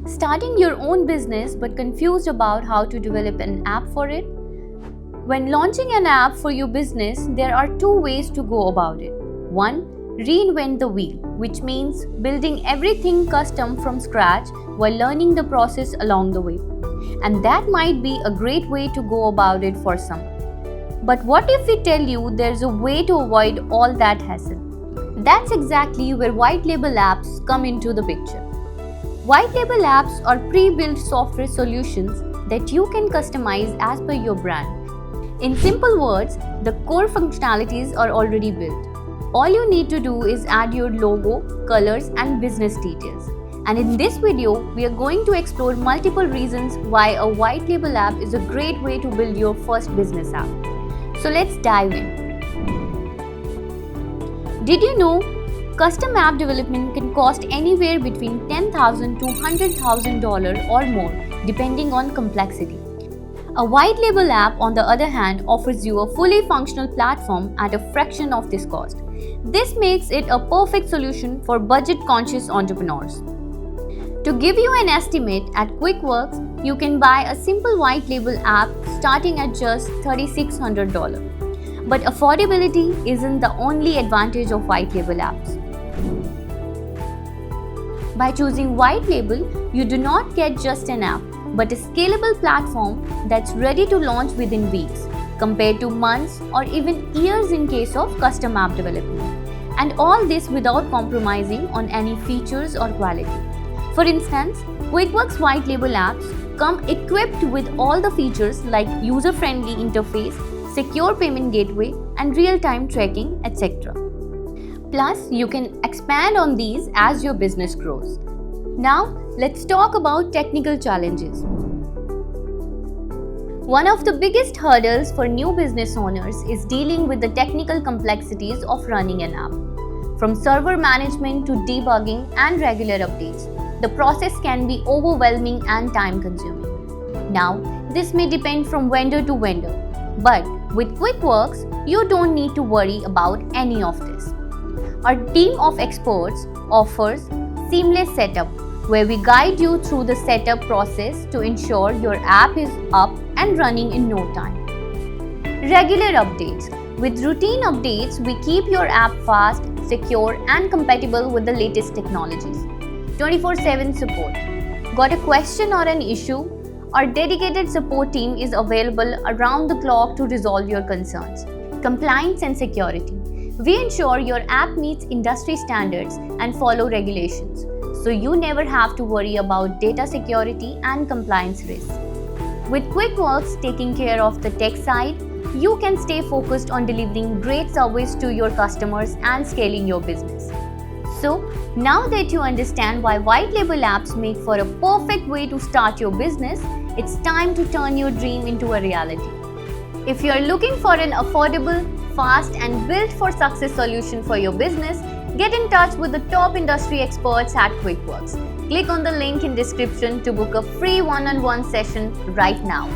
Starting your own business but confused about how to develop an app for it? When launching an app for your business, there are two ways to go about it. One, reinvent the wheel, which means building everything custom from scratch while learning the process along the way. And that might be a great way to go about it for some. But what if we tell you there's a way to avoid all that hassle? That's exactly where white label apps come into the picture. White label apps are pre-built software solutions that you can customize as per your brand. In simple words, the core functionalities are already built. All you need to do is add your logo, colors, and business details. And in this video, we are going to explore multiple reasons why a white label app is a great way to build your first business app. So let's dive in. Did you know custom app development can cost anywhere between $10,000 to $100,000 or more, depending on complexity. A white label app, on the other hand, offers you a fully functional platform at a fraction of this cost. This makes it a perfect solution for budget-conscious entrepreneurs. To give you an estimate, at QuickWorks, you can buy a simple white label app starting at just $3,600. But affordability isn't the only advantage of white label apps. By choosing white label, you do not get just an app, but a scalable platform that's ready to launch within weeks, compared to months or even years in case of custom app development. And all this without compromising on any features or quality. For instance, QuickWorks white label apps come equipped with all the features like user-friendly interface, secure payment gateway, and real-time tracking, etc. Plus, you can expand on these as your business grows. Now, let's talk about technical challenges. One of the biggest hurdles for new business owners is dealing with the technical complexities of running an app. From server management to debugging and regular updates, the process can be overwhelming and time-consuming. Now, this may depend from vendor to vendor, but with QuickWorks, you don't need to worry about any of this. Our team of experts offers seamless setup, where we guide you through the setup process to ensure your app is up and running in no time. Regular updates. With routine updates, we keep your app fast, secure, and compatible with the latest technologies. 24/7 support. Got a question or an issue? Our dedicated support team is available around the clock to resolve your concerns. Compliance and security. We ensure your app meets industry standards and follow regulations, so you never have to worry about data security and compliance risks. With QuickWorks taking care of the tech side, you can stay focused on delivering great service to your customers and scaling your business. So, now that you understand why white label apps make for a perfect way to start your business, it's time to turn your dream into a reality. If you are looking for an affordable, fast, and built for success solution for your business, get in touch with the top industry experts at QuickWorks. Click on the link in description to book a free one-on-one session right now.